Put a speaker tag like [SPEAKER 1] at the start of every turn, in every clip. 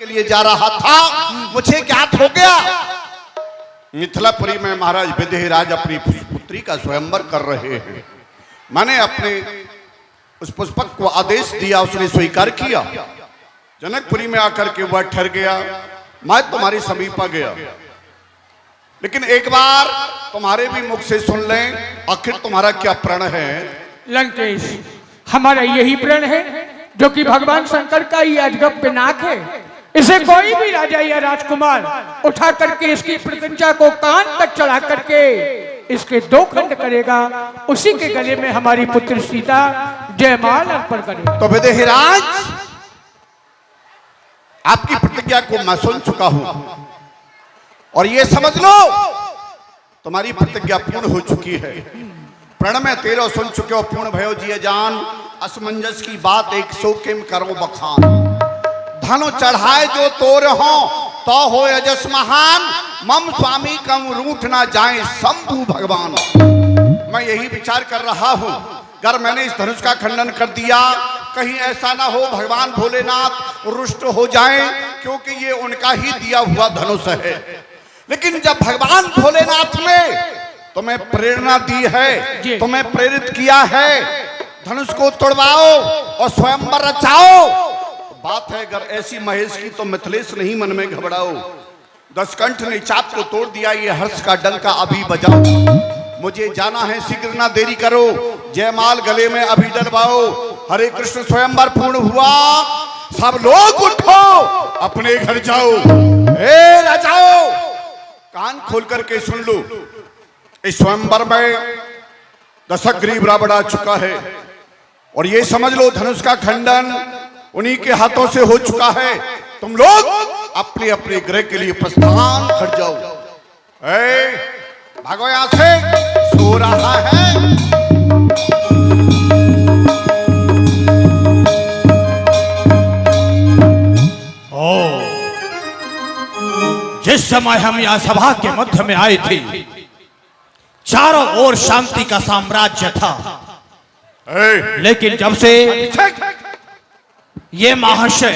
[SPEAKER 1] के लिए जा रहा था, मुझे ज्ञात हो गया मिथिलापुरी में महाराज विदेहराज अपनी पुत्री का स्वयंवर कर रहे हैं। मैंने अपने उस पुष्पक को आदेश दिया, उसने स्वीकार किया। जनकपुरी में आकर के वह ठहर गया। मैं तुम्हारे समीप आ गया, लेकिन एक बार तुम्हारे भी मुख से सुन लें, आखिर तुम्हारा क्या प्रण है?
[SPEAKER 2] लंकेश, हमारा यही प्रण है जो कि भगवान शंकर का ये अजगब पिनाक है। इसे कोई भी राजा या राजकुमार उठा करके इसकी प्रशंसा को कान तक चढ़ा करके इसके दो खंड करेगा, उसी के गले में हमारी पुत्र सीता जयमाल अर्पण करेगा।
[SPEAKER 1] तो विदेहराज, आपकी प्रतिज्ञा को मैं सुन चुका हूं और ये समझ लो तुम्हारी प्रतिज्ञा पूर्ण हो चुकी है। प्रण में तेरो सुन चुके हो, पूर्ण भयो जिय जान, असमंजस की बात एक सौ किम करो बखान। धनु चढ़ाए जो तोर हो तो हो यजस महान, मम स्वामी कम रूठ ना जाए शंभु भगवान। मैं यही विचार कर रहा हूं, अगर मैंने इस धनुष का खंडन कर दिया, कहीं ऐसा ना हो भगवान भोलेनाथ रुष्ट हो जाएं, क्योंकि ये उनका ही दिया हुआ धनुष है। लेकिन जब भगवान भोलेनाथ ने तुम्हें प्रेरणा दी है, तुम्हें प्रेरित किया है, धनुष को तोड़वाओ और स्वयंवर रचाओ, बात है अगर ऐसी महेश की तो मिथिलेश नहीं मन में घबराओ। दशकंठ ने चाप को तोड़ दिया, ये हर्ष का डंका अभी बजाओ। मुझे जाना है, शीघ्र ना देरी करो, जयमाल गले में अभी डलवाओ। हरे कृष्ण स्वयंवर पूर्ण हुआ, सब लोग उठो अपने घर जाओ। ए राजाओ, कान खोल करके सुन लो, इस स्वयंवर में दशग्रीव रावण आ चुका है और ये समझ लो धनुष का खंडन उन्हीं के हाथों से हो चुका है। तुम लोग अपने अपने गृह के लिए प्रस्थान कर जाओ। भागो यहां से, सो रहा है।
[SPEAKER 3] जिस समय हम यहां सभा के मध्य में आए थे, चारों ओर शांति का साम्राज्य था, लेकिन जब से ये महाशय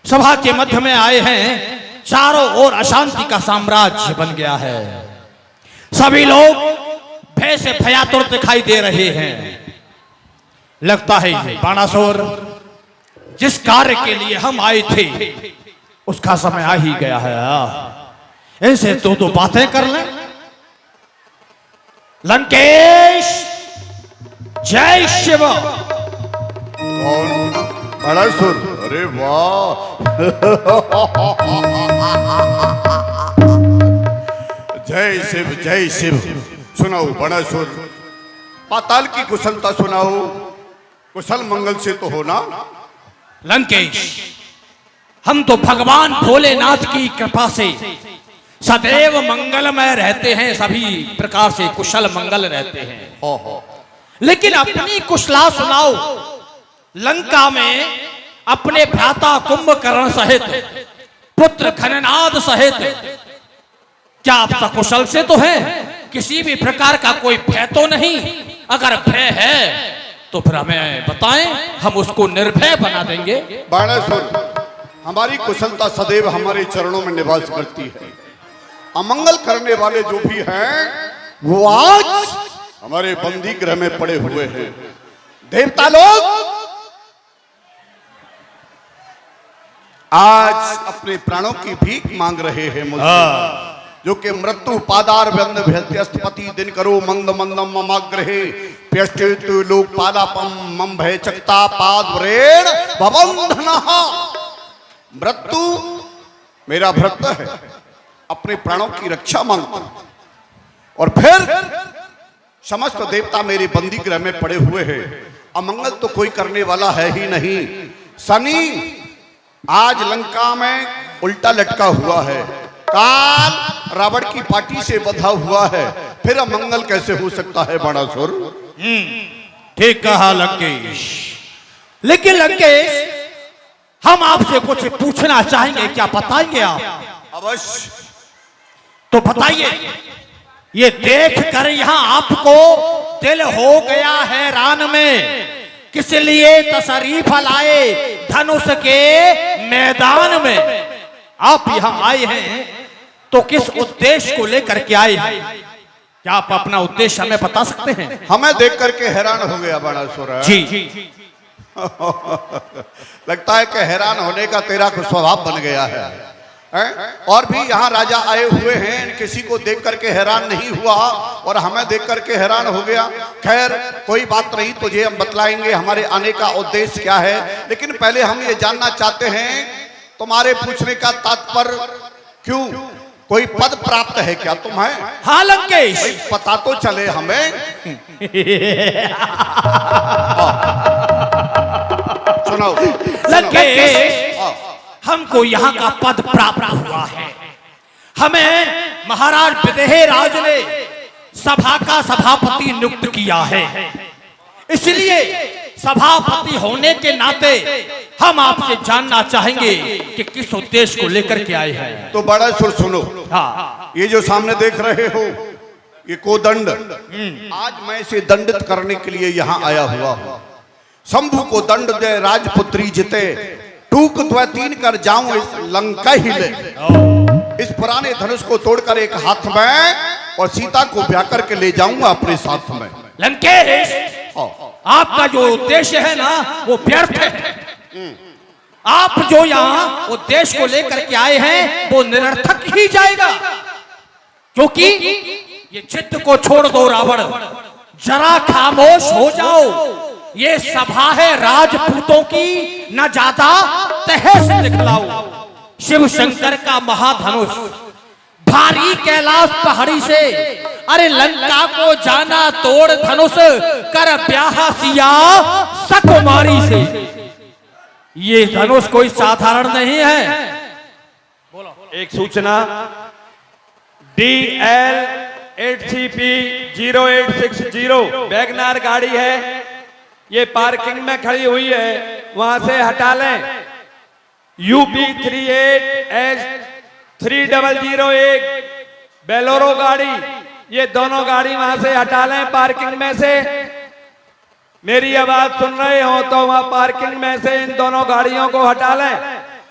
[SPEAKER 3] सभा के मध्य में आए हैं, चारों ओर अशांति का साम्राज्य बन गया है। सभी लोग भय से भयातुर दिखाई दे रहे हैं। लगता है ये बाणासुर जिस कार्य के लिए हम आए थे उसका समय आ ही गया है। ऐसे तो बातें कर लें। लंकेश, जय शिव।
[SPEAKER 1] कौन? बाणासुर? अरे वाह जय शिव, जय शिव। सुनाओ बाणासुर, पाताल की कुशलता सुनाओ, कुशल मंगल से तो हो ना?
[SPEAKER 3] लंकेश, हम तो भगवान भोलेनाथ की कृपा से सदैव मंगलमय रहते हैं, सभी प्रकार से कुशल मंगल रहते हैं। लेकिन अपनी कुशला सुनाओ। लंका में अपने भ्राता कुंभकर्ण सहित, पुत्र खननाद सहित, क्या आप सकुशल से तो हैं? किसी भी प्रकार का कोई भय तो नहीं? अगर भय है तो फिर हमें बताएं, हम उसको निर्भय बना देंगे।
[SPEAKER 1] बाणासुर, हमारी कुशलता सदैव हमारे चरणों में निवास करती है। अमंगल करने वाले जो भी हैं वो आज हमारे बंदी गृह में पड़े हुए हैं। देवता लोग आज अपने प्राणों की भीख मांग रहे हैं मुझसे, जो कि मृत्यु पादार व्यंद भ्यस्पति दिन करो मंद मंदम ममाग्रहे प्यष्टित लोक पालापम मम भय चक्ता पादव्रेण भवंधनः। मृत्यु मेरा भक्त है, अपने प्राणों की रक्षा मांगता, और फिर समस्त देवता मेरे बंदी गृह में पड़े हुए हैं। अमंगल तो कोई करने वाला है ही नहीं। शनि आज लंका में उल्टा लटका हुआ है, काल रावण की पार्टी से बंधा हुआ है, फिर अमंगल कैसे हो सकता है बाणासुर?
[SPEAKER 3] ठीक कहा लंकेश। लेकिन लंकेश, हम आपसे कुछ पूछना चाहेंगे, क्या बताएंगे आप?
[SPEAKER 1] अवश्य।
[SPEAKER 3] तो बताइए। ये देख कर यहां आपको दिल हो गया है रान में, किस लिए तशरीफ लाए धनुष के मैदान में आप यहां आए हैं तो किस उद्देश्य को लेकर के आए हैं? क्या आप अपना उद्देश्य हमें बता सकते हैं?
[SPEAKER 1] हमें देख करके हैरान हो गया बड़ा सुर
[SPEAKER 3] जी।
[SPEAKER 1] लगता है कि हैरान होने का तेरा कुछ स्वभाव बन गया है, हैं? और भी यहाँ राजा आए हुए हैं, किसी को देख करके हैरान नहीं हुआ और हमें देख करके हैरान हो गया। खैर कोई बात नहीं, तुझे हम बतलाएंगे हमारे आने का उद्देश्य क्या है। लेकिन पहले हम ये जानना चाहते हैं तुम्हारे पूछने का तात्पर्य क्यों, कोई पद प्राप्त है क्या तुम्हें?
[SPEAKER 3] हाँ लंकेश,
[SPEAKER 1] भाई पता तो चले हमें। सुनो
[SPEAKER 3] लंकेश, हमको यहाँ का पद प्राप्त हुआ है। हमें महाराज विदेहराज ने सभा का सभापति नियुक्त किया है, इसलिए सभापति होने के नाते हम आपसे जानना चाहेंगे कि किस उद्देश्य को लेकर के आए हैं।
[SPEAKER 1] तो बड़ा सुर सुनो।
[SPEAKER 3] हाँ।
[SPEAKER 1] ये जो सामने देख रहे हो ये कोदंड, आज मैं इसे दंडित करने के लिए यहाँ आया हुआ हूँ। शंभु को दंड दे राजपुत्री जिते, टूक द्वै तीन कर जाऊं इस लंका ही ले। इस पुराने धनुष को तोड़कर एक हाथ में और सीता को ब्याह करके ले जाऊंगा अपने साथ में।
[SPEAKER 3] लंकेश, आपका जो उद्देश्य है ना वो व्यर्थ है। आप जो यहाँ उद्देश्य को लेकर के आए हैं वो निरर्थक ही जाएगा, क्योंकि ये चित्त को छोड़ दो रावण, जरा खामोश हो जाओ। ये सभा है राजपूतों की, न ज्यादा तहस दिखलाओ। शिव शंकर का महाधनुष भारी कैलाश पहाड़ी से, अरे लंका को जाना तोड़ धनुष कर ब्याह सिया सकुमारी से। ये धनुष कोई साधारण नहीं है।
[SPEAKER 4] एक सूचना, DL 8CP 0860 वैगनार गाड़ी है, ये पार्किंग में खड़ी हुई है, वहां से हटा लें। UP 38S 3001 बेलोरो गाड़ी, ये दोनों गाड़ी वहां से हटा लें पार्किंग में से। मेरी आवाज सुन रहे हो तो वहां पार्किंग में से इन दोनों गाड़ियों को हटा लें।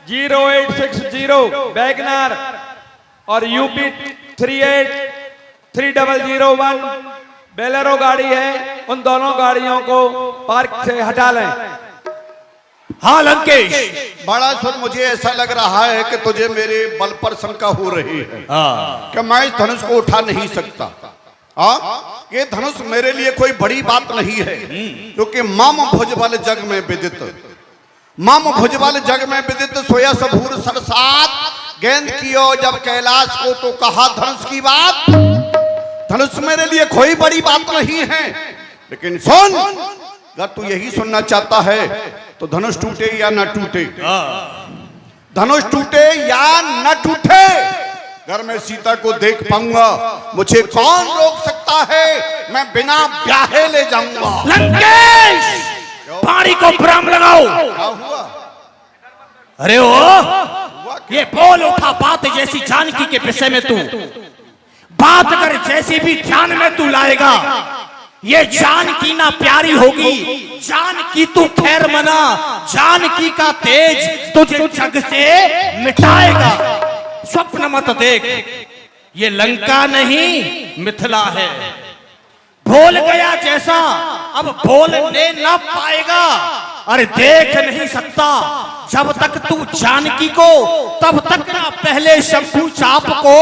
[SPEAKER 4] 0860 वैगनार और UP 3001 बेलेरो गाड़ी है, उन दोनों गाड़ियों को पार्क से हटा लें।
[SPEAKER 3] हाँ लंकेश,
[SPEAKER 1] बड़ा सुर मुझे ऐसा लग रहा है कि तुझे मेरे बल पर शंका हो रही है कि मैं इस धनुष को उठा नहीं सकता। ये धनुष मेरे लिए कोई बड़ी बात नहीं है, क्योंकि मम भुजबल जग में विदित, मम भुजबल जग में विदित सोया सबूर सरसात। गेंद कियो जब कैलाश को तो कहा धनुष की बात। धनुष मेरे लिए कोई बड़ी बात नहीं है, लेकिन सुन, अगर तू यही सुनना चाहता है तो धनुष टूटे या न टूटे, धनुष टूटे या न टूटे, अगर मैं सीता को देख पाऊंगा मुझे कौन रोक सकता है, मैं बिना ब्याहे ले जाऊंगा।
[SPEAKER 3] लंकेश, पानी को ब्राम लगाओ।
[SPEAKER 1] क्या हुआ?
[SPEAKER 3] अरे ओ, ये बोल उठा बात जैसी जानकी के विषय में तू बात कर, जैसी भी ध्यान में तू लाएगा ये जानकी ना प्यारी होगी। जानकी तू खैर मना, जानकी का तेज तुझे जग से मिटाएगा। स्वप्न मत देख, ये लंका नहीं मिथिला है। भूल गया जैसा अब भूलने ना पाएगा। अरे देख नहीं सकता जब तक तू जानकी को, तब तक ना पहले शंभू चाप को